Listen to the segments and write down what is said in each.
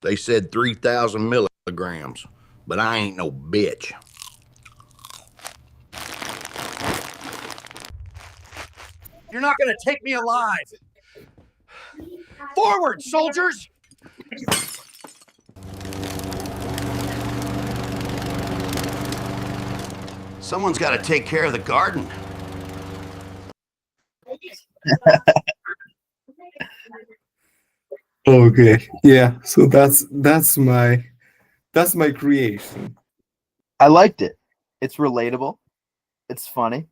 They said 3,000 milligrams, but I ain't no bitch. You're not gonna take me alive. Forward, soldiers! Someone's got to take care of the garden. Okay, yeah. So that's my creation. I liked it. It's relatable. It's funny.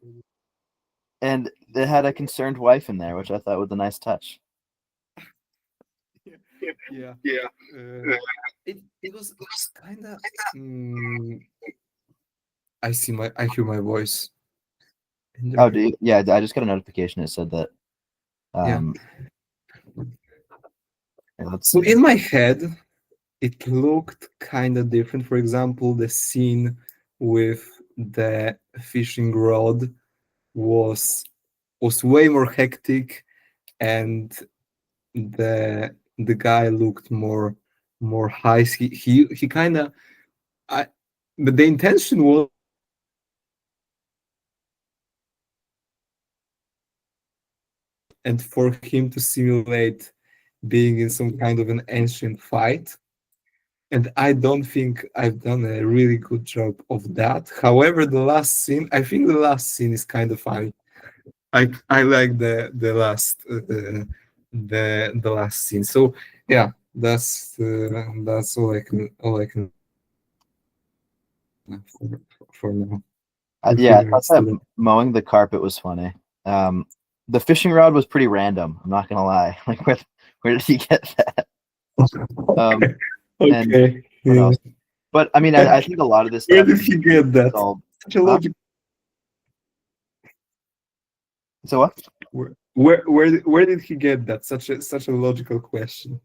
And it had a concerned wife in there, which I thought was a nice touch. Yeah. It was kind of. I hear my voice. Oh, do you? Yeah, I just got a notification. It said that. Yeah. Let's So see. in my head, it looked kind of different. For example, the scene with the fishing rod was way more hectic, and the guy looked more high. He kind of. But the intention was. And for him to simulate being in some kind of an ancient fight. And I don't think I've done a really good job of that. However, I think the last scene is kind of funny. I like the last the last scene. So yeah, that's all I can for now. Yeah, I thought that mowing the carpet was funny. The fishing rod was pretty random. I'm not gonna lie. Like, where did he get that? Okay. What else? But I mean, I think a lot of this Where stuff did he get that? Such a logic. So what? Where did he get that? Such a logical question.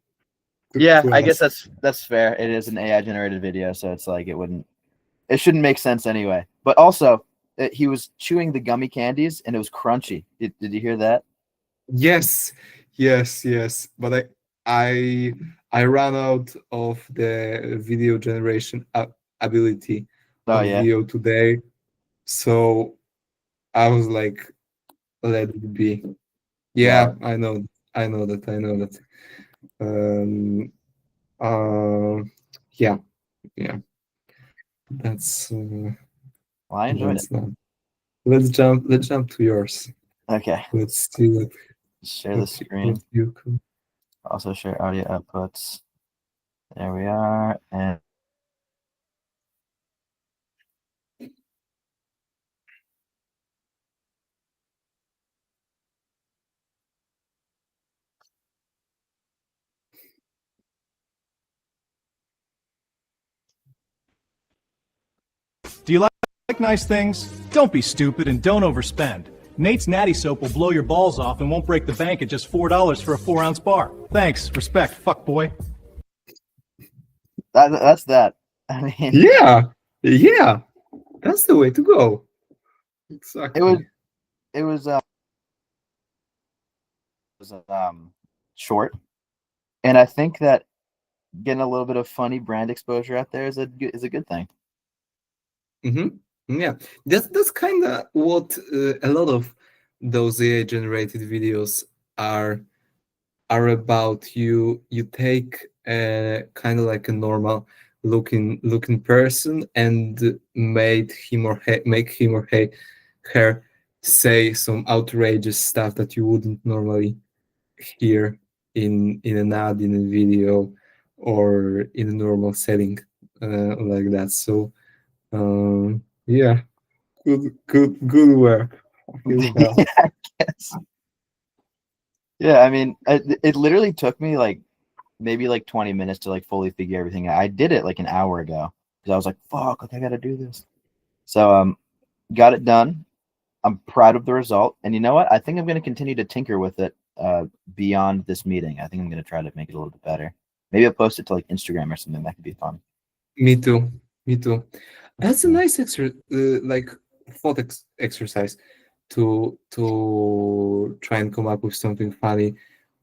Yeah, I guess that's fair. It is an AI generated video, so it's like it shouldn't make sense anyway. But also, he was chewing the gummy candies and it was crunchy. Did you hear that? Yes. But I ran out of the video generation ability Oh on yeah. video today, so I was like, let it be. Yeah, I know that. Yeah. That's. Well, I enjoyed it. Let's jump to yours. Okay. Let's see what. Share the screen. Also share audio outputs. There we are. And Do you like nice things? Don't be stupid and don't overspend. Nate's Natty Soap will blow your balls off and won't break the bank at just $4 for a 4-ounce bar. Thanks. Respect. Fuck boy. that's that. I mean, yeah, that's the way to go. Exactly. It was short, and I think that getting a little bit of funny brand exposure out there is a good thing. Yeah, that's kind of what a lot of those AI generated videos are about. You take kind of like a normal looking person and make him or her say some outrageous stuff that you wouldn't normally hear in an ad, in a video, or in a normal setting like that. So yeah, good work. Yeah, I mean, it literally took me like maybe like 20 minutes to like fully figure everything out. I did it like an hour ago because I was like, fuck, like I gotta do this. So got it done. I'm proud of the result. And you know what? I think I'm gonna continue to tinker with it beyond this meeting. I think I'm gonna try to make it a little bit better. Maybe I'll post it to like Instagram or something. That could be fun. Me too. That's a nice like thought exercise. to try and come up with something funny,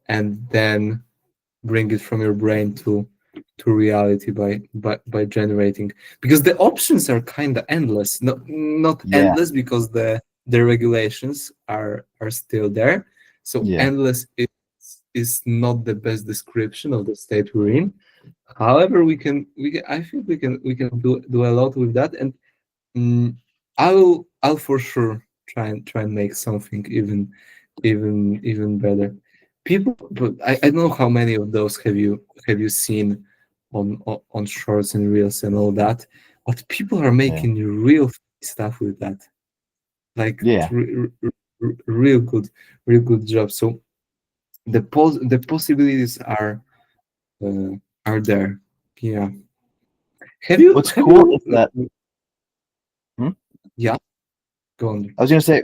and then bring it from your brain to reality by generating, because the options are kind of endless. Not Yeah. endless, because the regulations are still there. So Yeah. endless is not the best description of the state we're in. However, we can I think we can do a lot with that. And I'll for sure try and make something even better. People, but I don't know how many of those have you seen on shorts and reels and all that, but people are making real stuff with that, like Yeah. real good job. So the possibilities uh, are there. Yeah. What's Have cool you is that Hmm? yeah, go on. I was gonna say,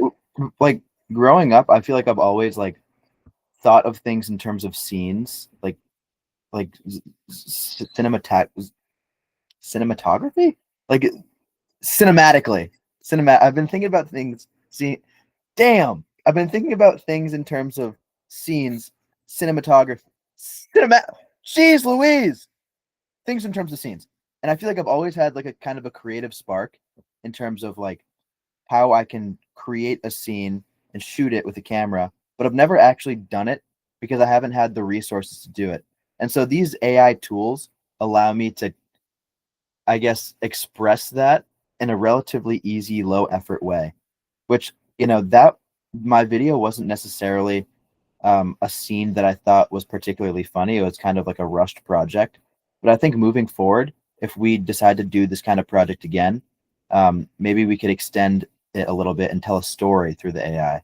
like growing up, I feel like I've always like thought of things in terms of scenes, like cinematography, like cinematically. I've been thinking about things. I've been thinking about things in terms of scenes, cinematography, cinema. Jeez, Louise! Things in terms of scenes, and I feel like I've always had like a kind of a creative spark in terms of like how I can create a scene and shoot it with a camera, but I've never actually done it because I haven't had the resources to do it. And so these AI tools allow me to, I guess, express that in a relatively easy, low effort way, which, that my video wasn't necessarily a scene that I thought was particularly funny. It was kind of like a rushed project. But I think moving forward, if we decide to do this kind of project again, maybe we could extend it a little bit and tell a story through the AI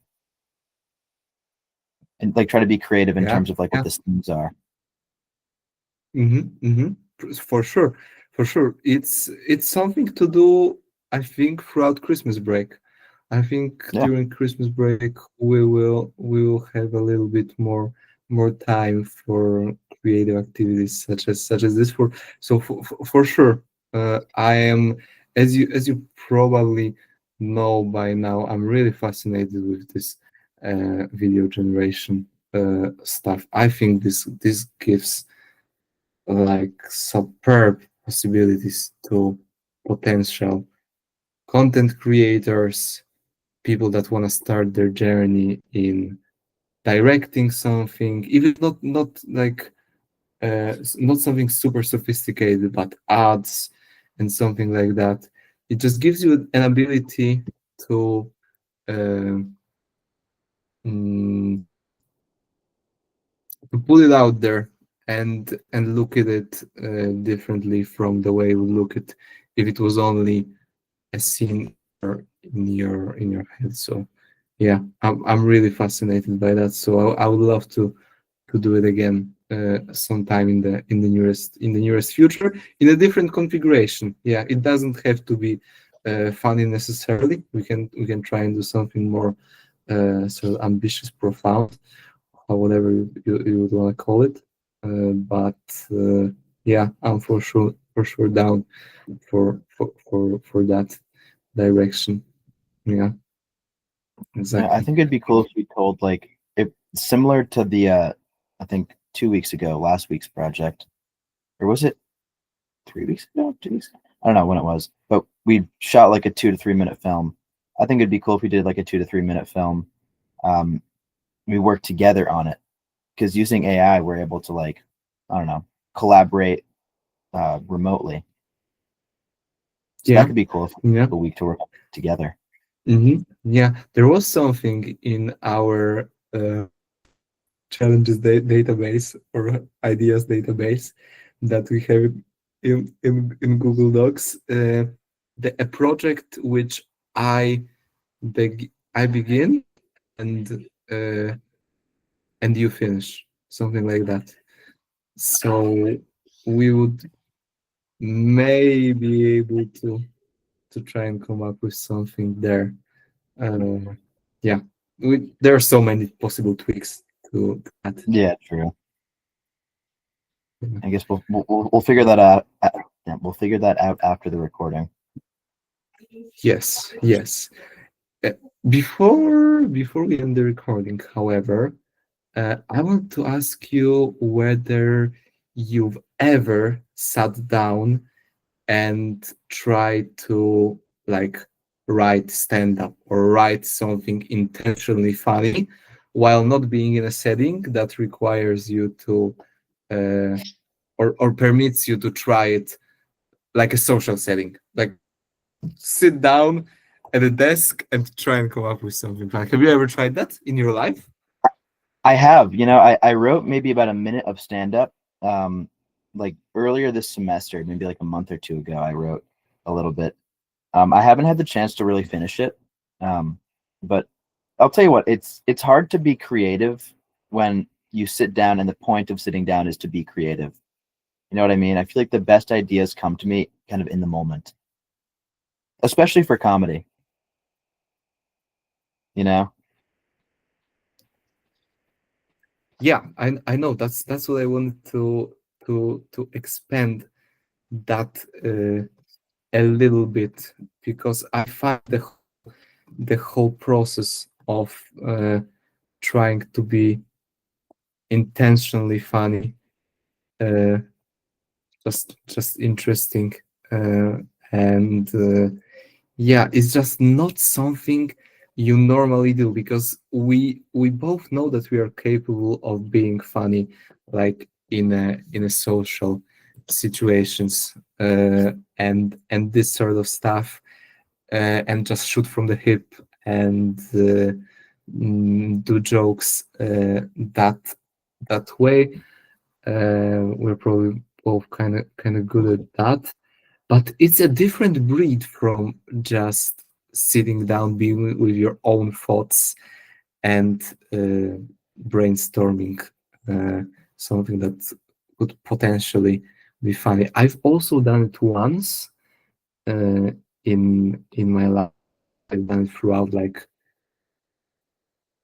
and like try to be creative in Yeah, terms of like what the scenes are. For sure, for sure. It's something to do, I think, throughout Christmas break. I think Yeah. during Christmas break we will have a little bit more time for creative activities such as this. For sure, I am, as you probably know by now, I'm really fascinated with this video generation stuff. I think this gives like superb possibilities to potential content creators, people that want to start their journey in directing something, even not like not something super sophisticated, but ads and something like that. It just gives you an ability to uh, mm, put it out there and look at it differently from the way we look at if it was only a scene in your head. So yeah, I'm really fascinated by that. So I would love to do it again sometime in the nearest future in a different configuration. Yeah, it doesn't have to be funny necessarily. We can try and do something more sort of ambitious, profound, or whatever you would want to call it. But yeah, I'm for sure down for that direction. Yeah, Yeah, exactly. I think it'd be cool if we told like it similar to the I think 2 weeks ago, last week's project, or was it 3 weeks ago? 2 weeks ago? I don't know when it was, but we shot like a 2 to 3 minute film. I think it'd be cool if we did like a 2 to 3 minute film. Um, we worked together on it because using AI, we're able to like, I don't know, collaborate remotely. So that Yeah, could be cool if we yeah. took a week to work together. Yeah, there was something in our challenges database or ideas database that we have in Google Docs. A project which I begin and you finish, something like that. So we would may be able to try and come up with something there. Yeah, there are so many possible tweaks to that. Yeah, true. Yeah. I guess we'll figure that out. Yeah, we'll figure that out after the recording. Yes. Before we end the recording, however, I want to ask you whether you've ever sat down and tried to like write stand-up or write something intentionally funny while not being in a setting that requires you to or permits you to try it like a social setting, like sit down at a desk and try and come up with something fun. Have you ever tried that in your life? I have, I wrote maybe about a minute of stand up. Like earlier this semester, maybe like a month or two ago, I wrote a little bit. I haven't had the chance to really finish it. But I'll tell you what, it's hard to be creative when you sit down and the point of sitting down is to be creative. You know what I mean? I feel like the best ideas come to me kind of in the moment, especially for comedy, you know? Yeah, I know that's what I wanted to expand that a little bit, because I find the whole process of trying to be intentionally funny uh, just interesting, and yeah, it's just not something you normally do, because we both know that we are capable of being funny, like in a social situations, and this sort of stuff, and just shoot from the hip and do jokes that way. We're probably both kind of good at that, but it's a different breed from just sitting down, being with your own thoughts and brainstorming something that could potentially be funny. I've also done it once in my life. I've done it throughout like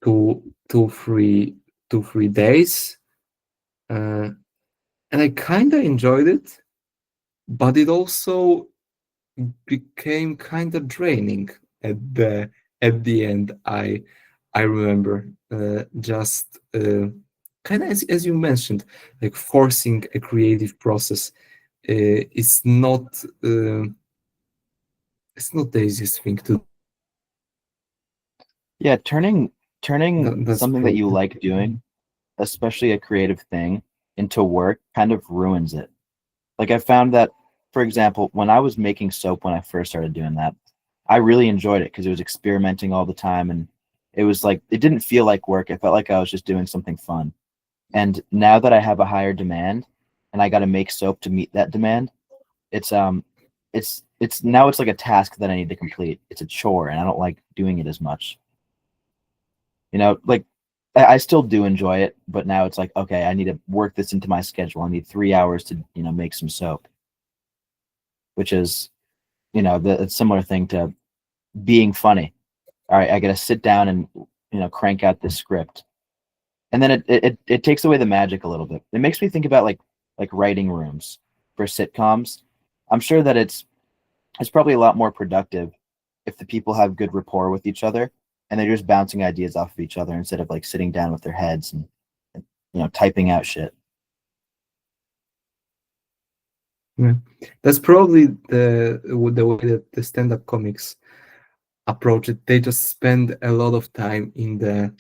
two, 3 days, uh, and I kind of enjoyed it, but it also became kind of draining at the end. I remember just kind of as you mentioned, like forcing a creative process is not it's not the easiest thing to. Yeah, turning That's something that you probably. like doing, especially a creative thing, into work kind of ruins it. Like I found that, for example, when I was making soap when I first started doing that, I really enjoyed it because it was experimenting all the time, and it was like it didn't feel like work. It felt like I was just doing something fun. And now that I have a higher demand and I got to make soap to meet that demand, it's it's now it's like a task that I need to complete. It's a chore and I don't like doing it as much. Like I still do enjoy it, but now it's like, okay, I need to work this into my schedule. I need 3 hours to, make some soap, which is, the similar thing to being funny. All right, I got to sit down and, crank out this script. And then it takes away the magic a little bit. It makes me think about like writing rooms for sitcoms. I'm sure that it's probably a lot more productive if the people have good rapport with each other and they're just bouncing ideas off of each other instead of like sitting down with their heads and typing out shit. Yeah. That's probably the way that the stand-up comics approach it. They just spend a lot of time in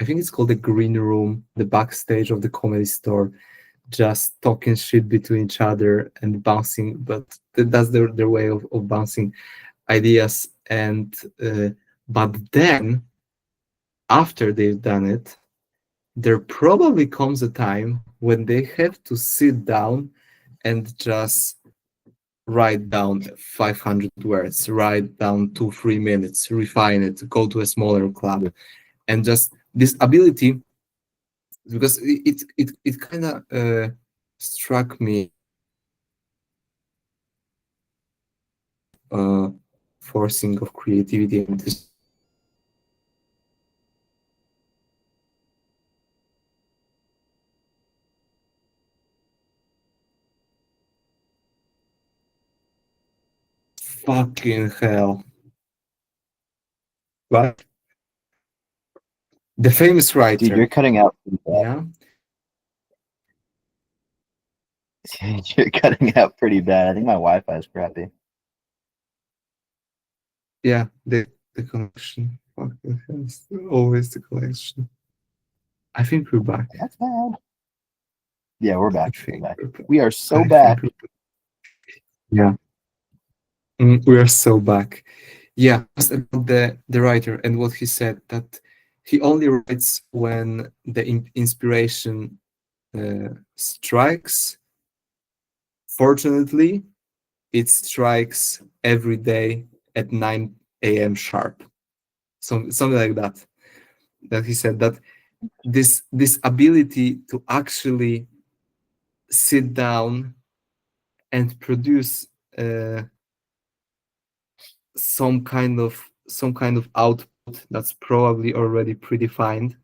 I think it's called the green room, the backstage of the Comedy Store, just talking shit between each other and bouncing. But that's their way of bouncing ideas. And but then after they've done it, there probably comes a time when they have to sit down and just write down 500 words, write down 2, 3 minutes, refine it, go to a smaller club, and just this ability, because it kind of struck me, uh, forcing of creativity and this. Fucking hell. What? The famous Dude, writer. you're cutting out pretty bad. Yeah. You're cutting out pretty bad. I think my Wi-Fi is crappy. Yeah, the connection. Fuck, it's always the connection. I think we're back. That's bad. Yeah, we're I back. We're think back. we're back. We are so I think back. Yeah. We are so back. Yeah, just about the writer and what he said, that he only writes when the inspiration strikes. Fortunately, it strikes every day at 9 a.m. sharp. Something like that. That he said that this ability to actually sit down and produce some kind of output that's probably already predefined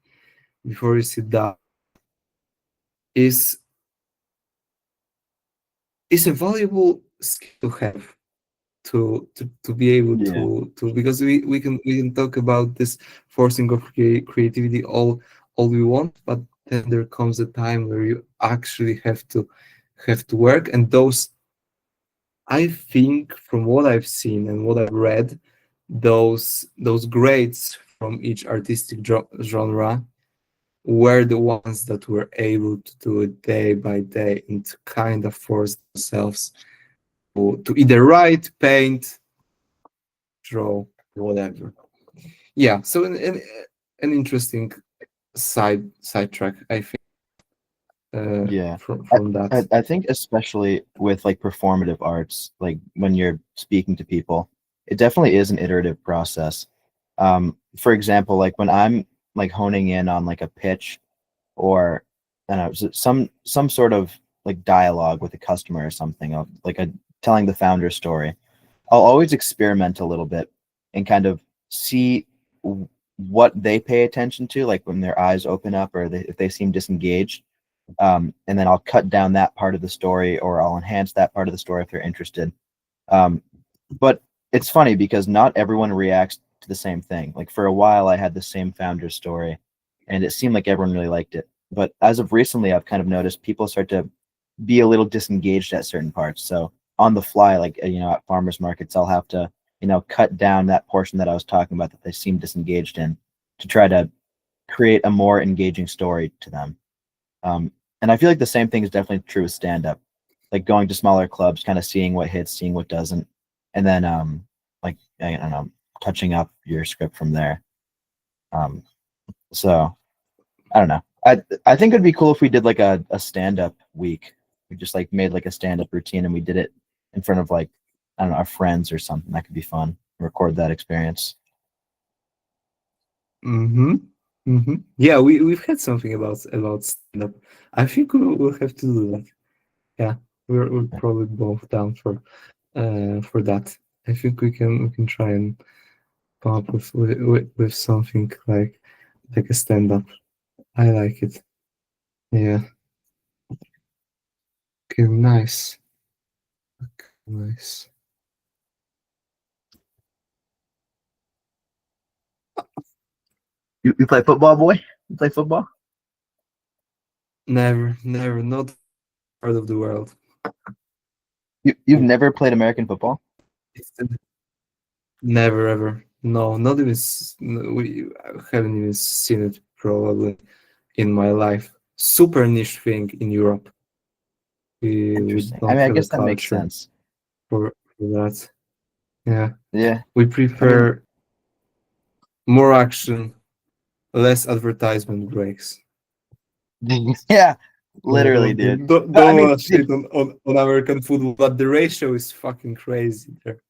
before you sit down is a valuable skill to have, to be able Yeah. to because we can talk about this forcing of creativity all we want, but then there comes a time where you actually have to work. And those, I think, from what I've seen and what I've read, those grades from each artistic genre were the ones that were able to do it day by day and to kind of force themselves to either write, paint, draw, whatever. Yeah, so an interesting sidetrack, I think, Yeah. from that. I think especially with like performative arts, like when you're speaking to people, it definitely is an iterative process. For example, like when I'm like honing in on like a pitch or I don't know, some sort of like dialogue with a customer or something, of like a telling the founder's story, I'll always experiment a little bit and kind of see what they pay attention to, like when their eyes open up or if they seem disengaged. And then I'll cut down that part of the story or I'll enhance that part of the story if they're interested. But it's funny because not everyone reacts to the same thing. Like for a while, I had the same founder's story and it seemed like everyone really liked it. But as of recently, I've kind of noticed people start to be a little disengaged at certain parts. So on the fly, like, at farmers markets, I'll have to, cut down that portion that I was talking about that they seem disengaged in to try to create a more engaging story to them. And I feel like the same thing is definitely true with stand-up, like going to smaller clubs, kind of seeing what hits, seeing what doesn't, and then like I don't know, touching up your script from there. So I don't know. I think it'd be cool if we did like a stand-up week. We just like made like a stand-up routine and we did it in front of like, I don't know, our friends or something. That could be fun. Record that experience. Yeah, we've had something about stand-up. I think we'll have to do that. Yeah, we're probably both down for that. I think we can try and come up with something like a stand-up. I like it. Yeah. Okay, nice. Okay, nice. You play football, boy? You play football? Never, not part of the world. You've never played American football? It's never ever. No, not even. We haven't even seen it probably in my life. Super niche thing in Europe. We Interesting. don't I have a guess that makes culture sense. for that. Yeah, Yeah. we prefer more action, less advertisement breaks. Yeah, literally, dude. Don't But I mean, want to shit on American football, but the ratio is fucking crazy there.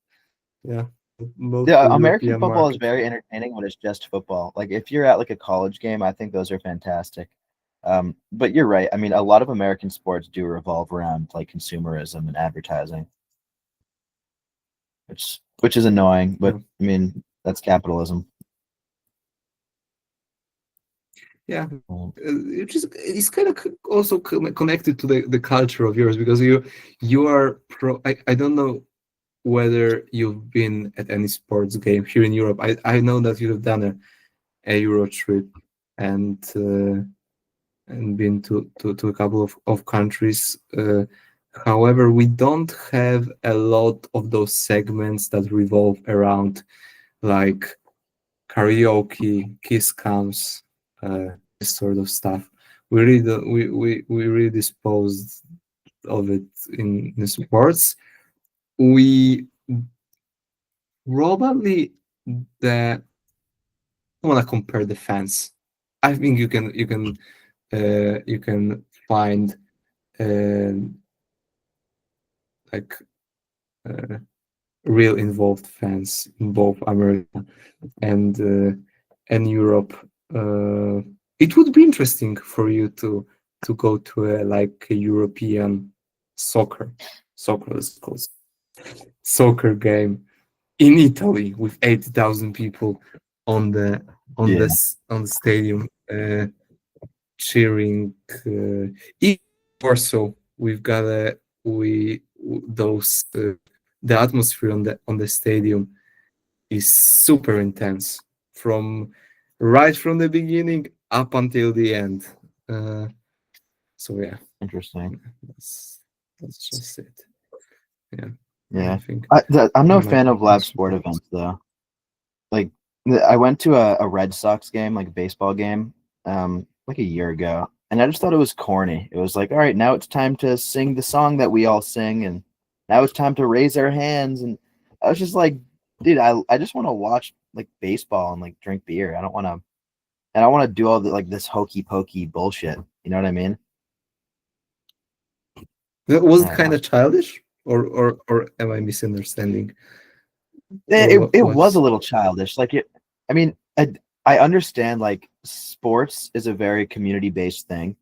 Yeah, yeah, local American European football is market. very entertaining when it's just football. Like if you're at like a college game, I think those are fantastic. But you're right. I mean, a lot of American sports do revolve around like consumerism and advertising, which is annoying. But Yeah. I mean, that's capitalism. Yeah, it's kind of also connected to the culture of yours, because you are I don't know whether you've been at any sports game here in Europe. I know that you have done a Euro trip and been to a couple of countries. However, we don't have a lot of those segments that revolve around like karaoke, kiss cams, this sort of stuff. We really don't, we really disposed of it in sports. We probably the I want to compare the fans. I think you can find like uh, real involved fans in both America and Europe. It would be interesting for you to go to a European soccer is called soccer game in Italy with 80,000 people on the Yeah. on the stadium cheering. In Warsaw, we've got those the atmosphere on the stadium is super intense from right from the beginning up until the end. So yeah, Interesting. that's just it. Yeah, Yeah. I think I'm no I fan of think live that's sport right. events though. Like I went to a Red Sox game, like a baseball game, like a year ago, and I just thought it was corny. It was like, all right, now it's time to sing the song that we all sing, and now it's time to raise our hands. And I was just like, dude, I just want to watch like baseball and like drink beer. I don't want to do all the like this hokey pokey bullshit. You know what I mean? That was I don't kind know. of childish, or am I misunderstanding? Or It was a what's little childish. Like it, I mean, I understand like sports is a very community based thing.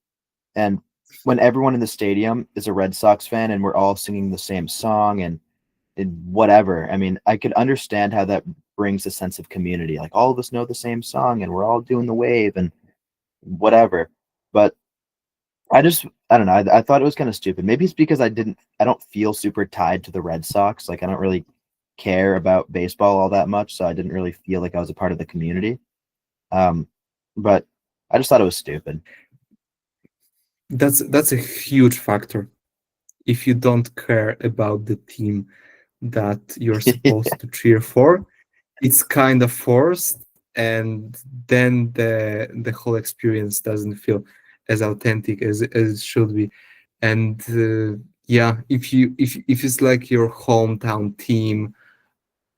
And when everyone in the stadium is a Red Sox fan and we're all singing the same song and whatever, I mean, I could understand how that brings a sense of community. Like all of us know the same song and we're all doing the wave and whatever. But I don't know. I thought it was kind of stupid. Maybe it's because I don't feel super tied to the Red Sox. Like I don't really care about baseball all that much. So I didn't really feel like I was a part of the community. Um, but I just thought it was stupid. that's a huge factor. If you don't care about the team that you're supposed to cheer for, it's kind of forced, and then the whole experience doesn't feel as authentic as it should be. And yeah, if it's like your hometown team,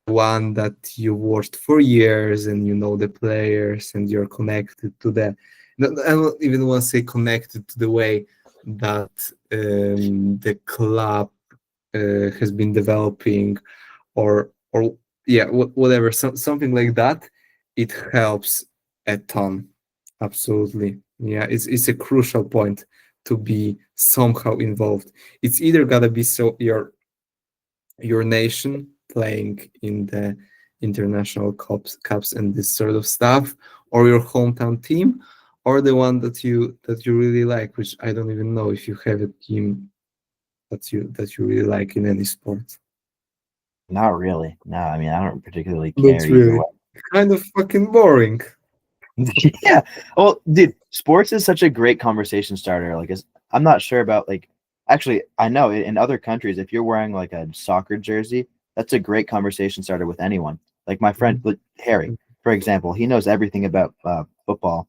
one that you watched for years and you know the players and you're connected to the I don't even want to say connected to the way that the club has been developing, or yeah, whatever, something like that. It helps a ton. Absolutely, yeah, it's a crucial point to be somehow involved. It's either gotta be so your nation playing in the international cups and this sort of stuff, or your hometown team, or the one that you really like, which I don't even know if you have a team that you really like in any sport. Not really. No, I mean I don't particularly care That's either really way. kind of fucking boring. Yeah. Well, dude, sports is such a great conversation starter. Like, I'm not sure about like. Actually, I know in other countries, if you're wearing like a soccer jersey, that's a great conversation starter with anyone. Like my friend Harry, for example, he knows everything about football,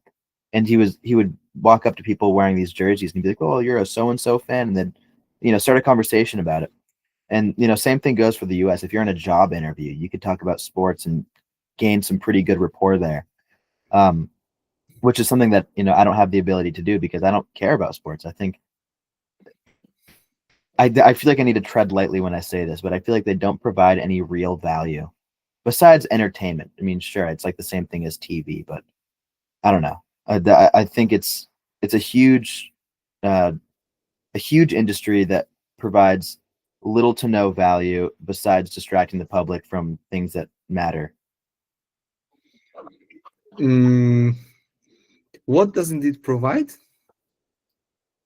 and he would walk up to people wearing these jerseys and he'd be like, "Oh, you're a so and so fan," and then start a conversation about it. And same thing goes for the U.S. If you're in a job interview, you could talk about sports and gain some pretty good rapport there. Which is something that I don't have the ability to do because I don't care about sports. I think I feel like I need to tread lightly when I say this, but I feel like they don't provide any real value besides entertainment. I mean, sure, it's like the same thing as TV, but I don't know. I think it's a huge industry that provides little to no value besides distracting the public from things that matter. Mm, what doesn't it provide?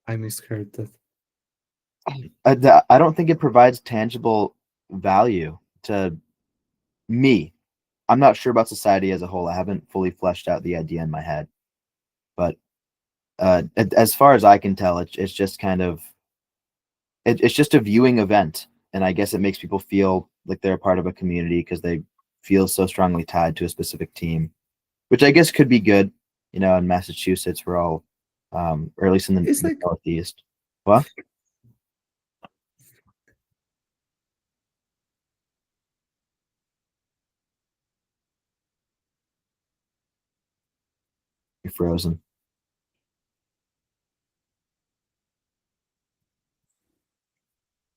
I misheard that. I don't think it provides tangible value to me. I'm not sure about society as a whole. I haven't fully fleshed out the idea in my head. But as far as I can tell, it's just kind of it's just a viewing event, and I guess it makes people feel like they're a part of a community because they feel so strongly tied to a specific team, which I guess could be good. You know, in Massachusetts, we're all, or at least in It's the like Northeast. What? You're frozen.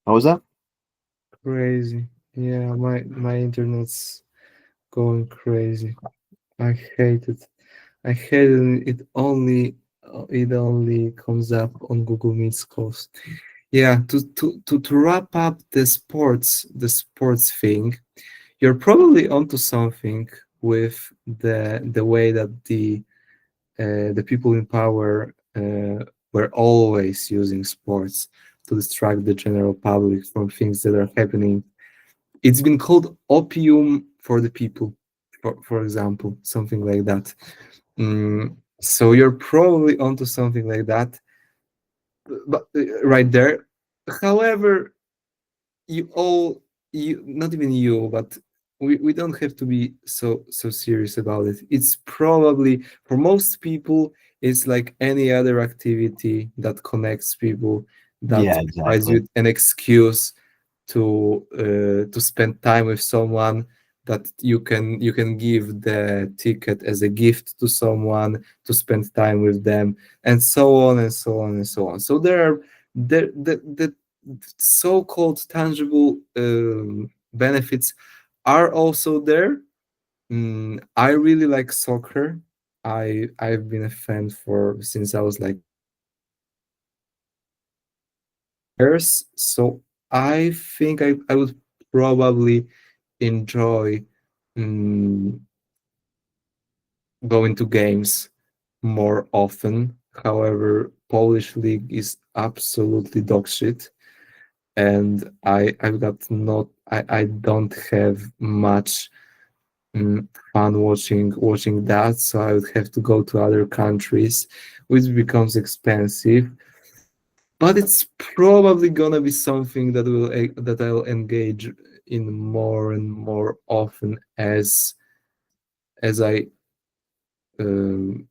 What was that? crazy. Yeah, my internet's going crazy. I hate it. I hate it. It only comes up on Google Meets calls. Yeah, to wrap up the sports thing, you're probably onto something with the way that the people in power were always using sports to distract the general public from things that are happening. It's been called opium for the people, for example, something like that. So you're probably onto something like that, but right there. However, you all you not even you, but we don't have to be so serious about it. It's probably for most people it's like any other activity that connects people, that Yeah, provides exactly. you an excuse to spend time with someone, that you can give the ticket as a gift to someone to spend time with them, and so on and so on and so on. So there are the so-called tangible benefits are also there. I really like soccer. I've been a fan for since I was like years. So I think I would probably enjoy mm, going to games more often. However, Polish league is absolutely dog shit, and I've got not I don't have much fun watching that, so I would have to go to other countries, which becomes expensive. But it's probably gonna be something that I'll engage in more and more often as um,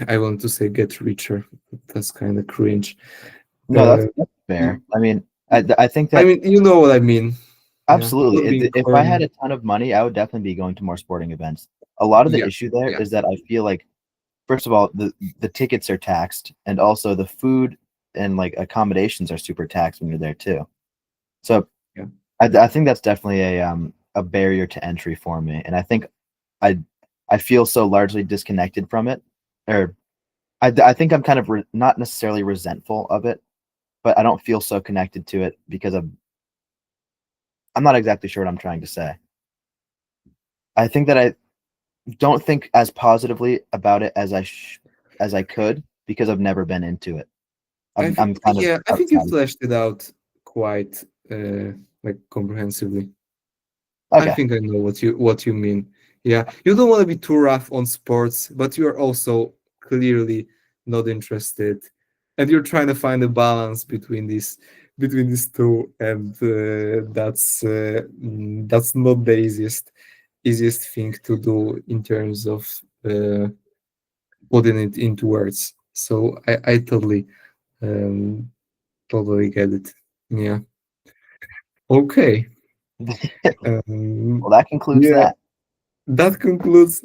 I want to say get richer. That's kind of cringe. No, Uh, that's y- fair. I mean, I think I that mean, you know what I mean. Yeah, absolutely. not being If I had corny. a ton of money, I would definitely be going to more sporting events. A lot of the Yeah, issue there yeah, is that I feel like, first of all, the tickets are taxed, and also the food and like accommodations are super taxed when you're there too. So yeah. I think that's definitely a barrier to entry for me, and I think I I feel so largely disconnected from it, or I think I'm kind of not necessarily resentful of it, but I don't feel so connected to it because I'm not exactly sure what I'm trying to say. I think that I don't think as positively about it as as I could because I've never been into it. I'm kind of I think you outside. fleshed it out quite like comprehensively. I Okay. think I know what you mean. Yeah, you don't want to be too rough on sports, but you are also clearly not interested, and you're trying to find a balance between these two, and that's not the easiest thing to do in terms of uh, putting it into words. So I um, totally get it. Yeah. Okay. Well, Um, that concludes yeah. that. That concludes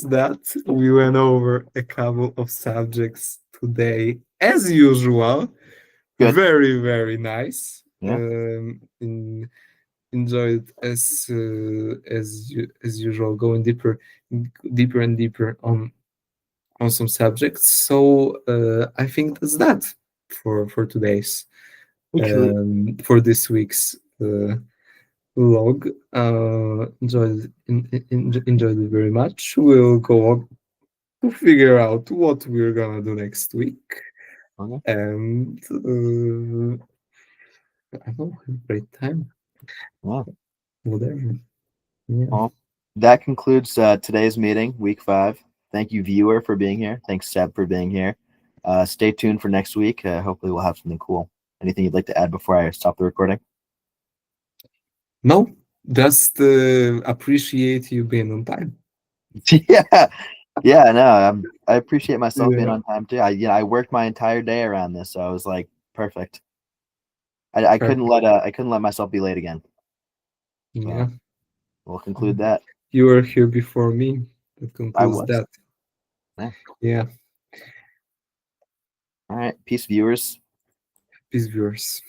that. We went over a couple of subjects today, as usual. Good. Very, very nice. Yeah. Enjoyed as usual, going deeper and deeper on some subjects. So I think that's that for today's Actually, for this week's log. Enjoyed it very much. We'll go on to figure out what we're gonna do next week. okay. And I don't have a great time. Yeah. Whatever. Yeah. Well, that concludes today's meeting, week 5. Thank you, viewer, for being here. Thanks, Seb, for being here. Stay tuned for next week. Hopefully we'll have something cool. Anything you'd like to add before I stop the recording? No, just appreciate you being on time. Yeah, no, I appreciate myself being Yeah. on time too. I worked my entire day around this, so I was like, perfect. I couldn't let myself be late again. So Yeah, we'll conclude that. you were here before me. That I concludes was. that. Yeah. Yeah, All right. Peace, viewers. peace, viewers.